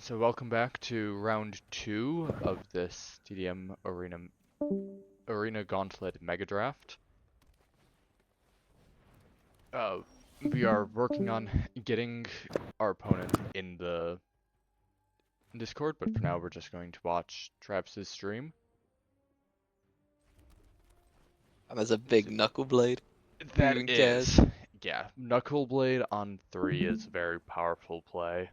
So welcome back to round 2 of this TDM Arena Gauntlet Mega Draft. We are working on getting our opponent in the Discord, but for now we're just going to watch Travis's stream. And there's a big knuckle blade. Who That even cares? is, yeah, Knuckleblade on 3 is a very powerful play.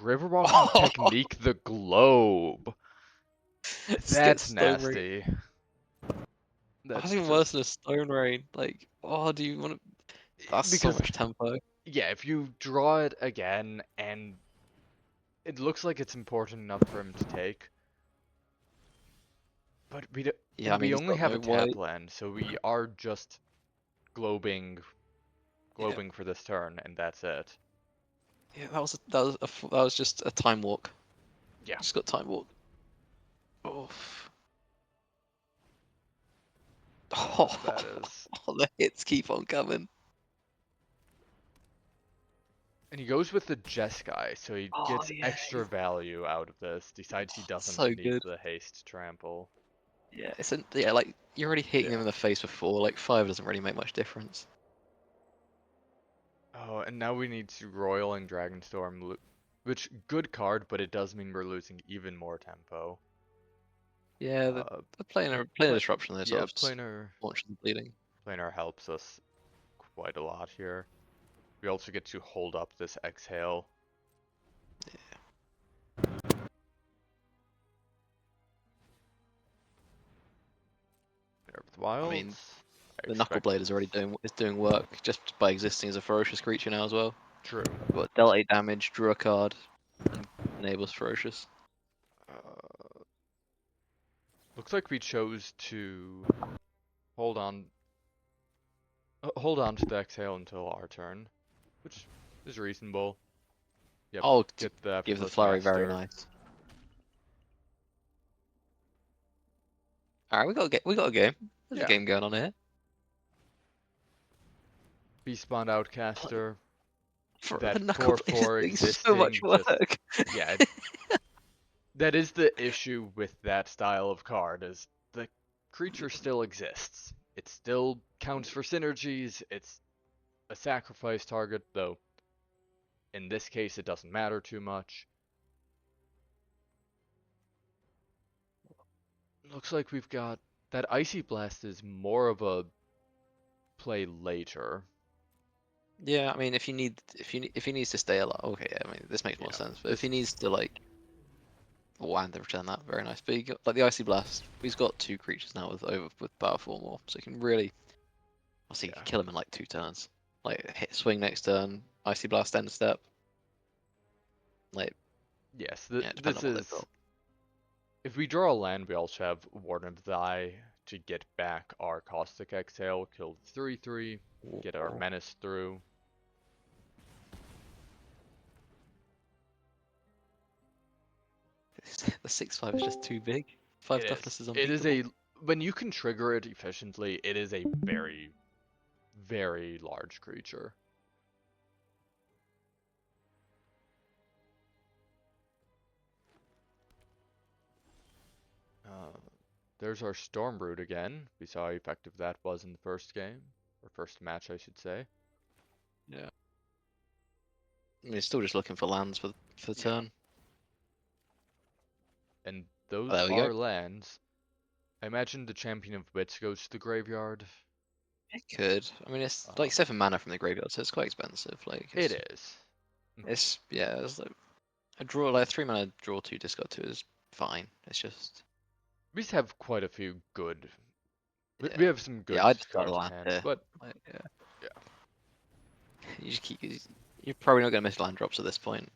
Riverwalking Oh, Technique the Globe. just get That's stone rain. nasty. That's That's even worse just than a stone rain. Like, oh, do you want to? That's so because much tempo. yeah, if you draw it again and it looks like it's important enough for him to take, but Yeah, I mean we he's only got have a no tap white. land, so we are just globing Yeah, for this turn, and that's it. yeah. That was just a time walk. Yeah, Just got time walk. Oh, that oh, is. the hits keep on coming. And he goes with the Jeskai, so he Oh gets yeah, extra value out of this. Decides he doesn't so need good. the haste trample. Yeah, yeah, like you're already hitting him Yeah. in the face before. Like 5 doesn't really make much difference. Oh, and now we need to Roiling Dragonstorm, which good card, but it does mean we're losing even more tempo. Yeah, Uh, they're playing a play, disruption. They're sort yeah, of just launching the bleeding. planar helps us quite a lot here. We also get to hold up this exhale. There with I mean, wilds. I the Knuckle Blade expect is already doing work just by existing as a ferocious creature now as well. true. Got dealt 8 damage, drew a card, and enables ferocious. Uh, looks like we chose to hold on, hold on to the exhale until our turn, which is reasonable. Yep, Oh, to get the give the effortless flurry, very master. nice. All right, we got a game. There's a Yeah, game going on here. Beast Spawned Outcaster. For That the Knuckle Blade is 4/4 doing so much existing, just work. yeah, that is the issue with that style of card, is the creature still exists. It still counts for synergies, it's a sacrifice target, though in this case it doesn't matter too much. Looks like we've got that Icy Blast is more of a play later. Yeah, I mean, if he needs to stay alive, okay, yeah, I mean, this makes more Yeah, sense. But if this he needs to like, oh, and they return that, very nice. But he got like the Icy Blast. He's got 2 creatures now with power 4 more, so he can really, obviously, he yeah. can kill him in like 2 turns. Like hit swing next turn, Icy Blast end step. Like, Yes, yeah, depending this on what they've is, got. if we draw a land, we also have Warden of the Eye to get back our Caustic Exhale, kill 3/3, get our Oh. Menace through. The 6/5 is just too big. 5 It is. toughness is It is unbeatable. a, when you can trigger it efficiently, it is a very, very large creature. Uh, there's our Stormbrood again. We saw how effective that was in the first game, or first match, I should say. Yeah. I mean, still just looking for lands for the Yeah. turn. And Oh, those there we go. are lands. I imagine the Champion of Wits goes to the graveyard. It could. I mean, it's Uh, like 7 mana from the graveyard, so it's quite expensive. Like, it is. yeah, it's like a draw, like a 3 mana draw 2, discard 2 is fine. It's just, We just have quite a few good. We yeah. have some Yeah, good I just got a cards in land hand, here. but Like, yeah. yeah. You just keep, you're probably not going to miss land drops at this point.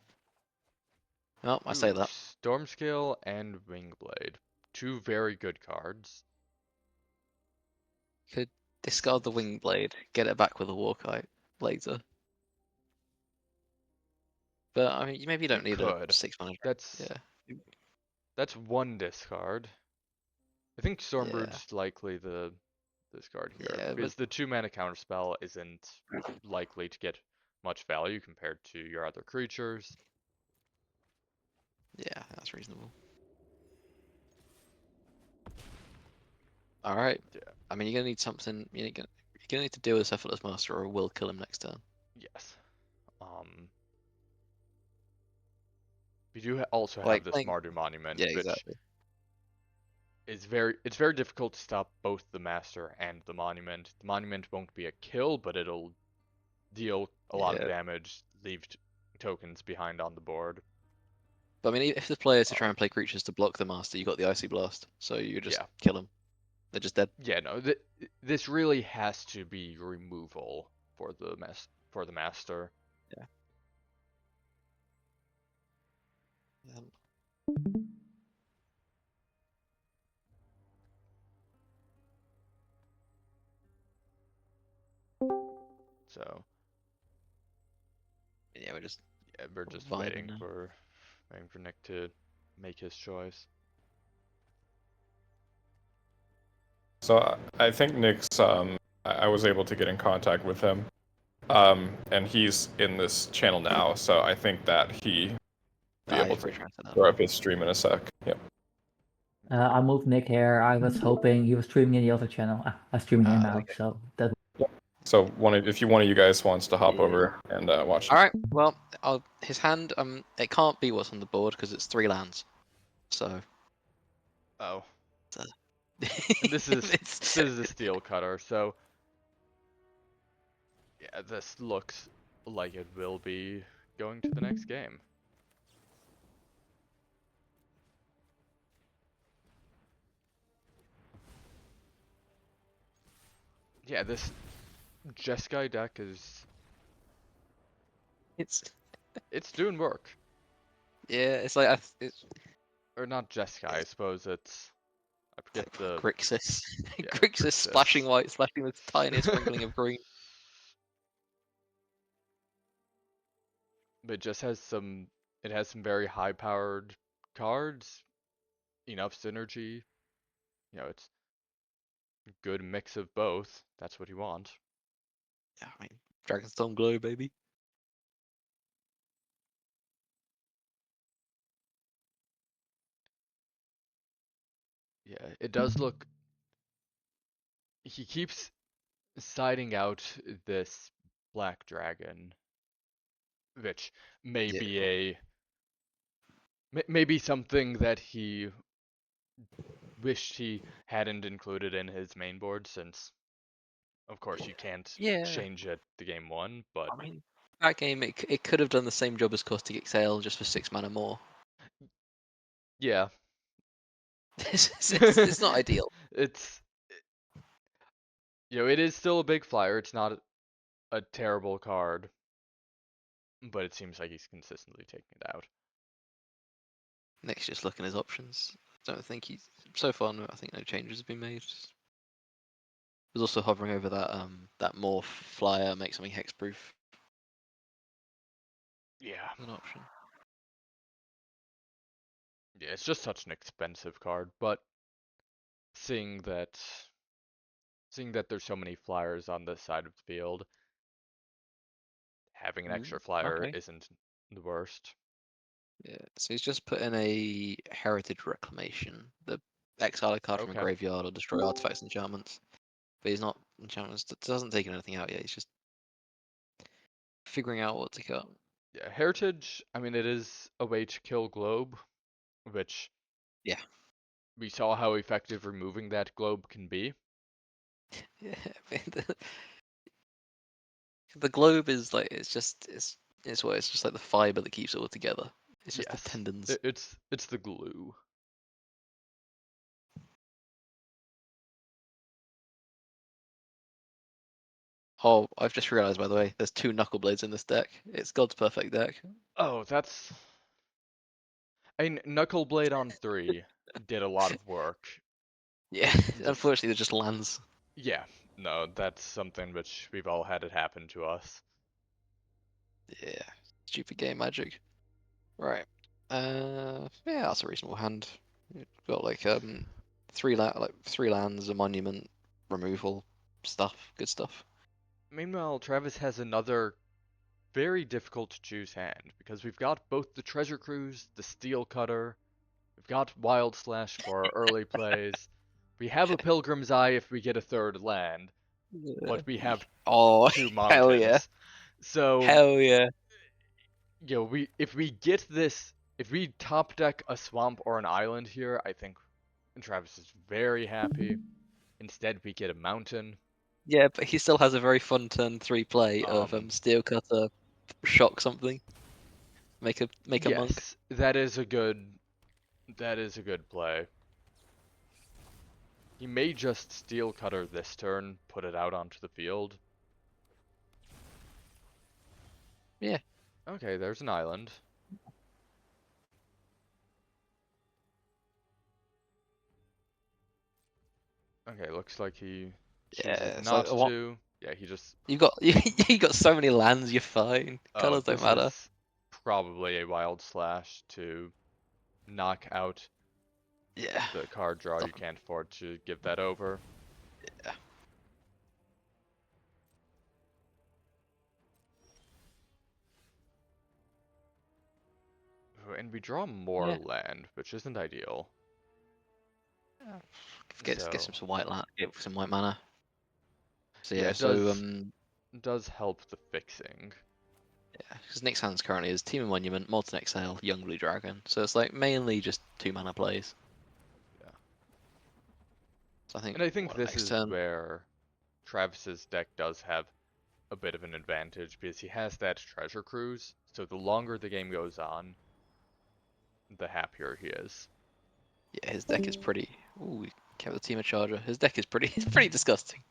Oh, I say Ooh, that. Stormscale and Wingblade. Two very good cards. Could discard the wing blade, get it back with a Warkite later. But I mean, maybe you We don't need a could. 6 mana. That's Yeah, that's one discard. I think yeah, Stormbrood's likely the discard here yeah. But because the 2 mana counterspell isn't likely to get much value compared to your other creatures. Yeah, that's reasonable. All right. Yeah. I mean, you're gonna need something. You're gonna need to deal with this effortless master, or we'll kill him next turn. Yes. We do also have Like this playing. Mardu Monument, Yeah, which exactly. is very difficult to stop both the Master and the Monument. The Monument won't be a kill, but it'll deal a lot of Yeah. damage, leave tokens behind on the board. But I mean, if the players to try and Um, play creatures to block the master, you got the icy blast, so you just yeah, kill them. They're just dead. yeah, no, this really has to be removal for the Master. Yeah. Um, So yeah, we're just yeah, we're just vibing now. waiting for Nick to make his choice. So I think Nick's. I was able to get in contact with him, and he's in this channel now. So I think that he be Ah, able he's to probably trying to set that throw up. up his stream in a sec. Yep. I moved Nick here. I was hoping he was streaming in the other channel. I'm streaming here now, Okay. so that. So if one of you guys wants to hop Yeah. over and watch. All right. Well, his hand. It can't be what's on the board because it's 3 lands. So. Oh, uh, and this it's, is a steel cutter, so yeah, this looks like it will be going to the next game. Yeah, this Jeskai deck is it's it's doing work. yeah. It's like it's Or not Jeskai, I suppose it's I forget the Grixis. yeah, Grixis splashing Grixis. white, splashing with tiniest sprinkling of green. But it has some very high powered cards, enough synergy. You know, it's a good mix of both. That's what you want. Yeah, I mean, Dragonstorm glow, baby. Yeah, it does look he keeps siding out this black dragon, which may Yeah. be maybe something that he wished he hadn't included in his main board, since of course you can't Yeah. change it the game one, but I mean, that game it could have done the same job as Caustic Exhale just for 6 mana more. yeah. It's not ideal. It's it is still a big flyer. It's not a terrible card, but it seems like he's consistently taking it out. Nick's just looking at his options. Don't think he's so far. I think no changes have been made. He was also hovering over that morph flyer, make something hexproof Yeah. as an option. Yeah, it's just such an expensive card, but seeing that there's so many flyers on this side of the field, having an extra flyer Okay. isn't the worst. Yeah. So he's just put in a Heritage Reclamation. The exile a card from a Okay. graveyard or destroy artifacts and enchantments. But he's not enchantments. Doesn't take anything out yet. He's just figuring out what to cut. Yeah, Heritage, I mean, it is a way to kill Globe, which Yeah. we saw how effective removing that Globe can be. Yeah. The globe is like it's just it's just like the fiber that keeps it all together. It's just the Yes, tendons. it's the glue. Oh, I've just realized by the way, there's 2 knuckle blades in this deck. It's God's perfect deck. Oh, I mean, Knuckleblade on 3 did a lot of work. Yeah, Just unfortunately, it just lands. yeah, no, that's something which we've all had it happen to us. Yeah, stupid game magic. Right. Yeah, that's a reasonable hand. You've got like 3 lands, a monument, removal stuff, good stuff. Meanwhile, Travis has another very difficult to choose hand because we've got both the Treasure Cruise, the Steel Cutter, we've got Wild Slash for our early plays. We have a Pilgrim's Eye if we get a third land, but we have Oh, two hell yeah. mountains. So, Hell yeah. if we get this, if we top deck a swamp or an island here, I think Travis is very happy. Instead, we get a mountain. Yeah, but he still has a very fun turn 3 play of Um, Steel Cutter, shock something, make a monk. Yes, that is a good play. He may just Steel Cutter this turn, put it out onto the field. Yeah. Okay, there's an island. Okay, looks like he Yeah, chooses it's like not what to. Yeah, he just. you got you got so many lands, you're fine. Oh, Colors don't this matter. is probably a Wild Slash to knock out Yeah. the card draw. You can't afford to give that over. Yeah. And we draw more Yeah. land, which isn't ideal. Get So, some white land, get some white mana. So yeah, yeah, it so does help the fixing. yeah, because Nick's hands currently is Team of Monument, Molten Exile, Young Blue Dragon. So it's like mainly just 2 mana plays. Yeah. So I think And I think what, this next is turn. where Travis's deck does have a bit of an advantage because he has that Treasure Cruise. So the longer the game goes on, the happier he is. Yeah, his deck is pretty. Ooh, we kept the Team of Charger. His deck is pretty. It's pretty disgusting.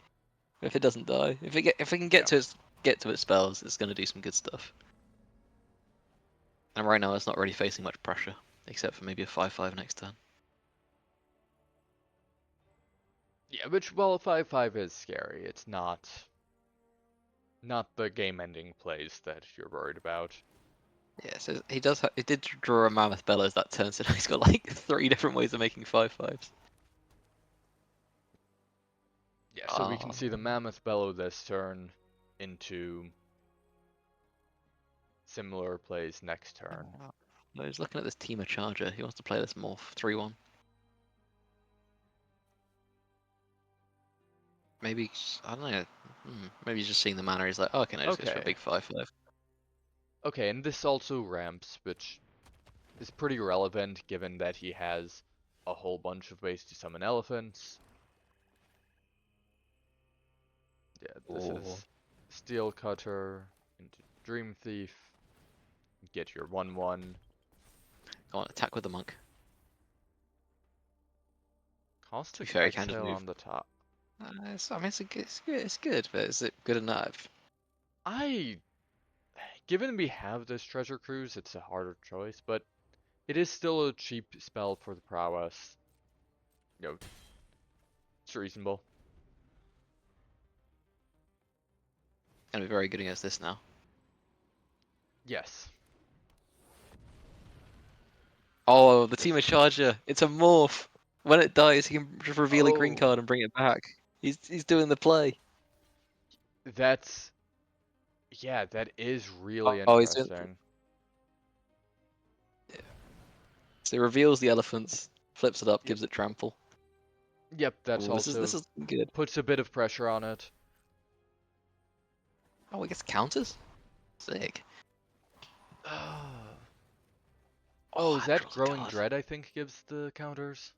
If it doesn't die, if it can Yeah. get to its spells, it's gonna do some good stuff. And right now, it's not really facing much pressure, except for maybe a 5/5 next turn. Yeah, which, well, 5/5 is scary. It's not the game-ending plays that you're worried about. Yeah, so he does. He did draw a Mammoth Bellows that turn, so he's got like 3 different ways of making 5/5s. Yeah, so we can see the Mammoth Bellow this turn into similar plays next turn. No, he's looking at this Team of Charger. He wants to play this Morph 3/1. Maybe I don't know. Maybe he's just seeing the mana. He's like, oh, okay, no, just goes for a Okay. big 5/5. Okay, and this also ramps, which is pretty relevant given that he has a whole bunch of ways to summon elephants. Yeah, this Oh. is Steel Cutter into Dream Thief. Get your 1/1. Go on, attack with the monk. Caustic fair, he can just Exhale move. on the top. I mean, it's good, but is it good enough? Given we have this Treasure Cruise, it's a harder choice, but it is still a cheap spell for the prowess. It's reasonable. Gonna be very good against this now. Yes. Oh, the Team of Charger. It's a morph. When it dies, he can just reveal a green Oh, card and bring it back. He's doing the play. that is really Oh, he's doing. interesting. So he reveals the elephants, flips it up, Yep. gives it trample. Yep, that's Ooh, this also is good. puts a bit of pressure on it. Oh, it gets counters. Sick. Oh, is that that draws a Growing card. Dread, I think, gives the counters?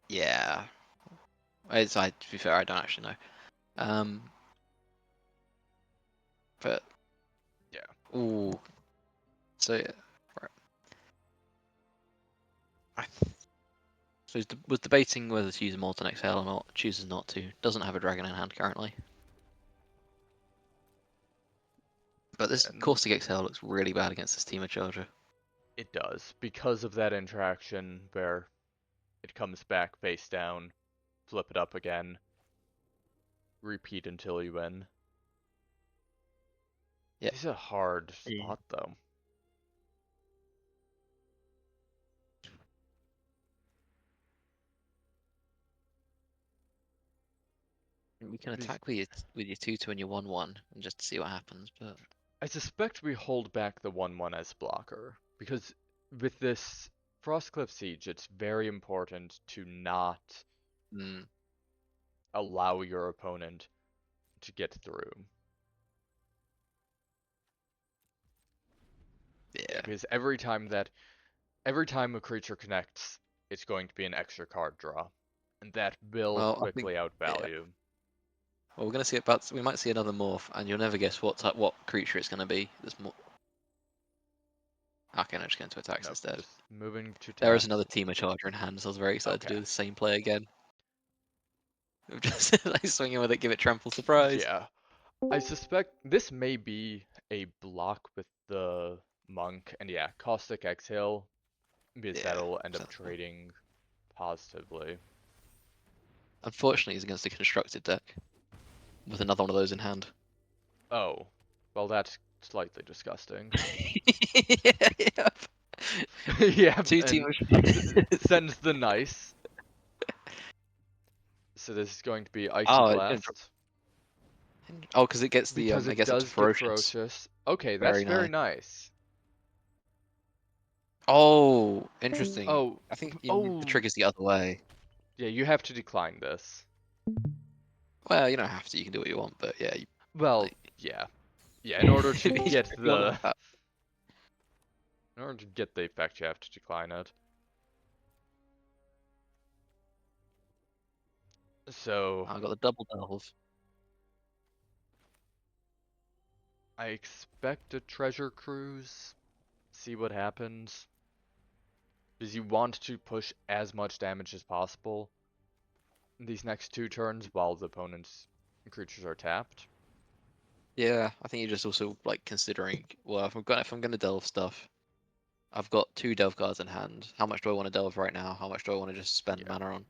Yeah. To be fair, I don't actually know. But Yeah. ooh. So yeah, right. So was debating whether to use Molten Exhale or not. Chooses not to. Doesn't have a dragon in hand currently. But this And Caustic Exhale looks really bad against this Team of Charger. it does, because of that interaction where it comes back face down, flip it up again, repeat until you win. Yeah. This is a hard spot, though. You can These- attack with your 2/2 and your 1/1 and just see what happens, but I suspect we hold back the 1/1 as blocker, because with this Frostcliff Siege, it's very important to not mm, allow your opponent to get through. yeah. Because every time a creature connects, it's going to be an extra card draw, and that will Well, I think quickly outvalue. well, we're gonna see about we might see another morph, and you'll never guess what creature it's gonna be. There's more. Okay, no, just going to attacks No, instead. just moving to There is tap. another Teamer Charger in hand, so I was very excited to Okay. do the same play again. Just like swinging with it, give it trample surprise. Yeah, I suspect this may be a block with the monk, and yeah, Caustic Exhale, because Yeah, that'll end up sensible. trading positively. Unfortunately, he's against a constructed deck with another one of those in hand. Oh, well, that's slightly disgusting. Yeah. Yeah, Two and Teamer. sends the nice. So this is going to be Icy Oh, Blast. oh, because it gets the Because it it gets up to does get ferocious. ferocious. Okay, that's Very very nice. nice. Oh, interesting. Oh, I think the oh, trigger's the other way. yeah, you have to decline this. Well, you don't have to. You can do what you want, but yeah. Well, Like- yeah. Yeah, in order to If get you want the that. in order to get the effect, you have to decline it. So I got the double delve. I expect a treasure cruise. See what happens. Because you want to push as much damage as possible in these next 2 turns while the opponent's creatures are tapped. Yeah, I think you're just also like considering. Well, if I'm gonna delve stuff, I've got 2 delve cards in hand. How much do I want to delve right now? How much do I want to just spend Yeah. mana on?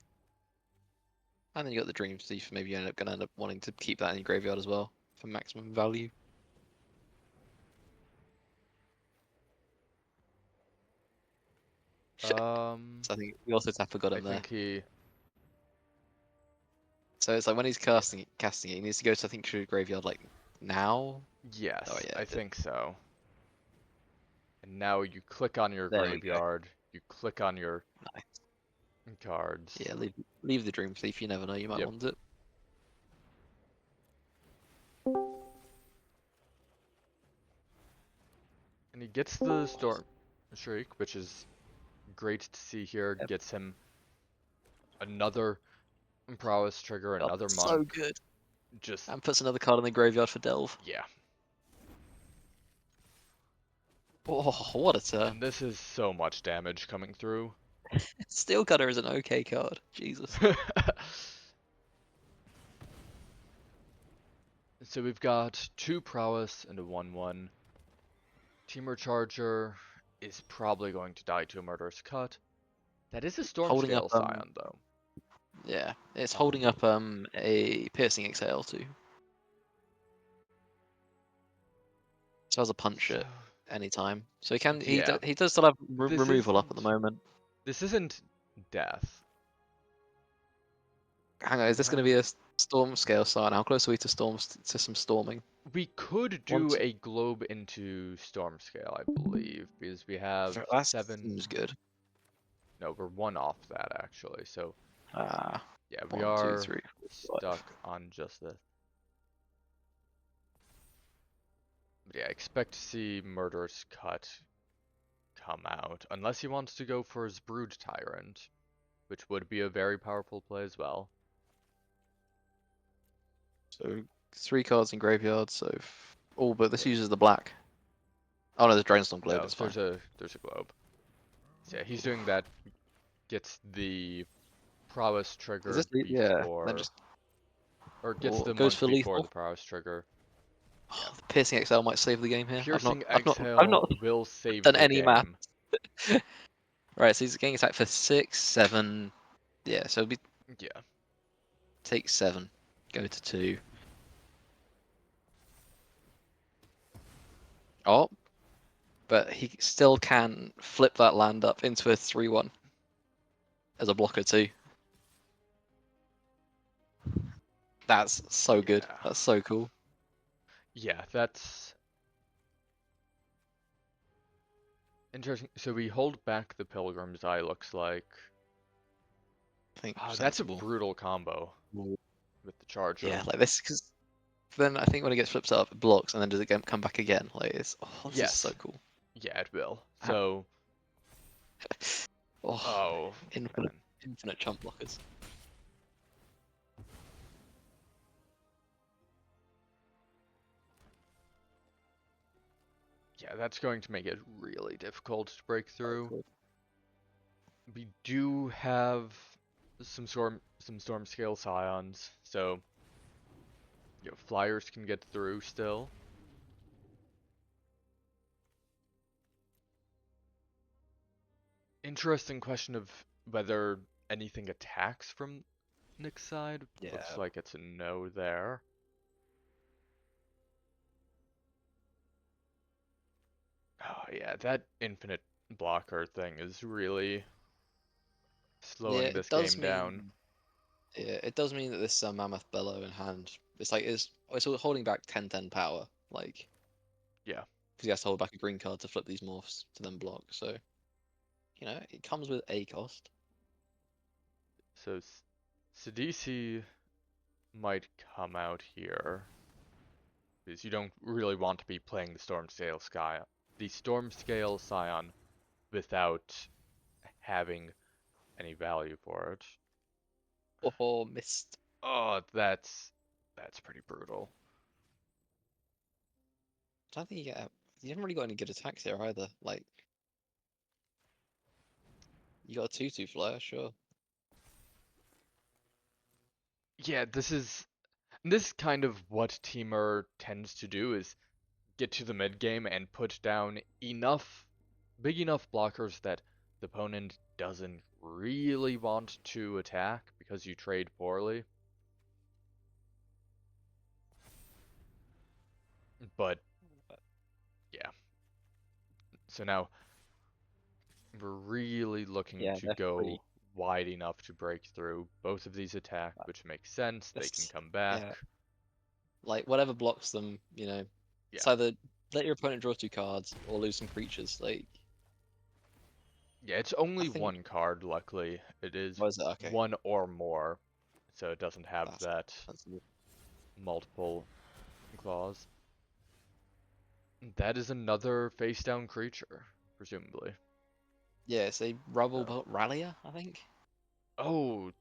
And then you got the Dream Thief. Maybe you're gonna end up wanting to keep that in your graveyard as well for maximum value. So I think we also forgot I him there. think he. So it's like when he's casting it, he needs to go to I think to the graveyard like now. Yes, Oh yeah, I it did. think so. And now you click on your There we go. graveyard. You click on your Nice. cards. Yeah, leave the Dream Thief. You never know, you might Yep. want it. And he gets the Storm Shriek, which is great to see here. Yep. Gets him another prowess trigger, God, another so monk. good. Just And puts another card in the graveyard for delve. yeah. Oh, what a turn! And this is so much damage coming through. Steel Cutter is an okay card. Jesus. So we've got 2 prowess and a 1/1. Teamer Charger is probably going to die to a Murderous Cut. That is a Storm Holding Scale up, Scion, though. Yeah, it's holding up a Piercing Exhale too. So has a punch at any time. So Yeah. he does still have This removal up at the isn't- moment. This isn't death. Hang on, is this going to be a Storm Scale sign? How close are we to some storming? We could do a globe into Storm Scale, I believe, because we have That 7. seems good. No, we're 1 off that actually. So Ah, yeah, we 1, 2, are 3, 4, 5. stuck on just this. But yeah, expect to see Murderous Cut come out, unless he wants to go for his Brood Tyrant, which would be a very powerful play as well. So 3 cards in graveyard. So oh, but this uses the black. Oh no, there's Dragonstorm Globe. No, It's fine. there's a globe. So yeah, he's doing that. Gets the prowess trigger Is this yeah? before, Then just or gets the goes monk for before lethal. the prowess trigger. Oh, the Piercing XL might save the game here. Piercing I've Exhale not will save done the any math. game. Right, so he's getting attacked for 6, 7. Yeah, so it'll be Yeah. take 7, go to 2. Oh, but he still can flip that land up into a 3/1 as a blocker too. That's so good. Yeah. That's so cool. Yeah, that's interesting. So we hold back the Pilgrim's Eye, looks like. I think Oh, that's a sensible. brutal combo Ooh. with the charger. Yeah, like this, because then I think when it gets flipped up, it blocks, and then does it come back again? Like it's this is so Yes. cool. Yeah, it will. Ah. So, Oh, oh, infinite man. chump blockers. Yeah, that's going to make it really difficult to break So through. cool. We do have some storm scale scions, so flyers can get through still. Interesting question of whether anything attacks from Nick's side. Yeah. Looks like it's a no there. Oh yeah, that infinite blocker thing is really Yeah, slowing it this does game down. mean. Yeah, it does mean that this Mammoth Bellow in hand, it's like it's holding back 10/10 power, like Yeah. because he has to hold back a green card to flip these morphs to then block. So it comes with a cost. So Sidisi might come out here because you don't really want to be playing the Storm Scale Scion without having any value for it. Oh, missed. Oh, that's pretty brutal. I don't think you haven't really got any good attacks here either. Like you got a 2/2 flyer, sure. Yeah, this is kind of what Teamer tends to do is get to the mid game and put down big enough blockers that the opponent doesn't really want to attack because you trade poorly. But yeah. So now we're really looking Yeah, to they're go free. wide enough to break through. Both of these attack, which makes sense. They can This, come back. yeah, like whatever blocks them, it's Yeah. either let your opponent draw 2 cards or lose some creatures. Like Yeah, it's I only think, one card, luckily. It is what is it? Okay, one or more, so it doesn't have that's that sensible. multiple clause. That is another face down creature, presumably. Yeah, it's a Rubble So. Belt Rallier, I think. Oh,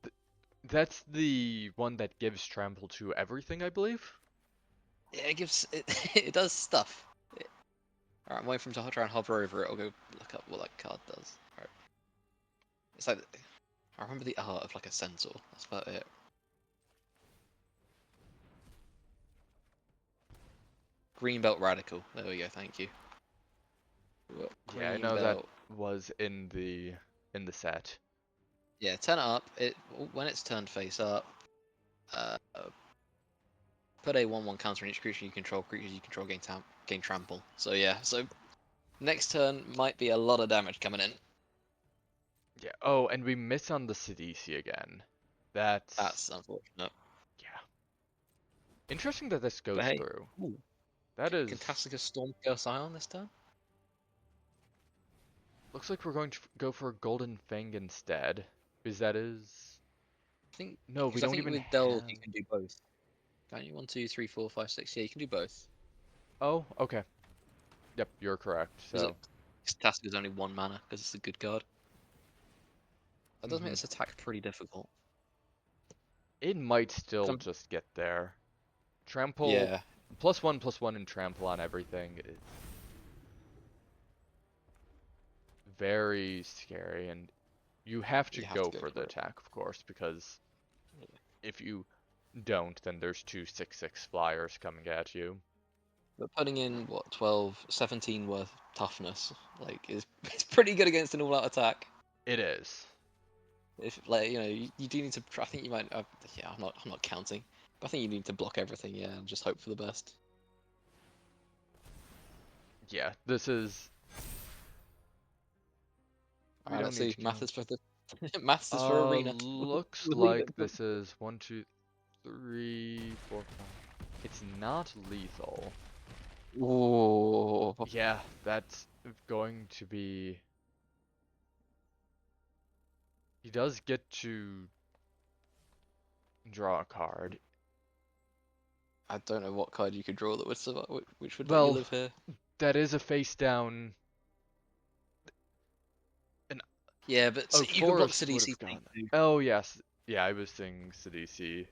that's the one that gives trample to everything, I believe? Yeah, it gives it. It does stuff. Alright, I'm waiting for him to try and hover over it. I'll go look up what that card does. Alright. It's like I remember the art of like a centaur. That's about it. Greenbelt Radical. There we go. Thank you. Yeah, I know that Greenbelt. was in the set. Yeah, turn it up. When it's turned face up. Uh, put a 1/1 counter on each creature you control. Creatures you control gain trample. So yeah. So next turn might be a lot of damage coming in. Yeah. Oh, and we miss on the Sidisi again. That's unfortunate. Yeah. Interesting that this But goes hey, through. ooh, That is Fantastica Stormscale Scion this turn. looks like we're going to go for a Golden Fang instead. Because that is I think no, we because I don't think even with Delve have. you can do both. Can't you? 1, 2, 3, 4, 5, 6. Yeah, you can do both. Oh, okay. Yep, you're correct. Was it? So. Task only 1 mana because it's a good card. That does make Mhm. this attack pretty difficult. It might still 'Cause just get there. Trample yeah, +1/+1 and trample on everything is very scary, and you have to you have to go go for the for it. attack, of course, because Yeah. if you don't, then there's two 6/6 flyers coming at you. But putting in what 12, 17 worth toughness, like is it's pretty good against an all-out attack. It is. If like you do need to. I think you might. Yeah, I'm not counting. But I think you need to block everything. Yeah, and just hope for the best. Yeah, this is. All We right, don't let's need see. to Math count. is for the maths is for arena. Looks We'll leave like it. this is 1, 2, 3, 4, 5. It's not lethal. Ooh. Yeah, that's going to be. He does get to draw a card. I don't know what card you could draw that would survive, which would let you Well, live here. that is a face down. Yeah, but Oh, you can block Forest would CDC have thing gone. too. Oh yes, yeah, I was thinking CDC.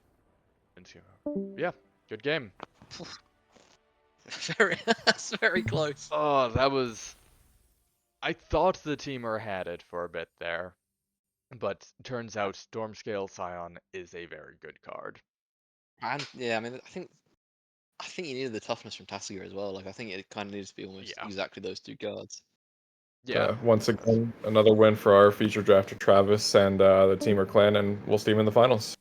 Yeah, good game. That's very close. Oh, that was. I thought the teamer had it for a bit there, but turns out Stormscale Scion is a very good card. And yeah, I mean, I think you needed the toughness from Tassiger as well. Like, I think it kind of needs to be almost Yeah. exactly those two cards. Yeah. Once again, another win for our feature drafter Travis and the teamer Clan, and we'll see him in the finals.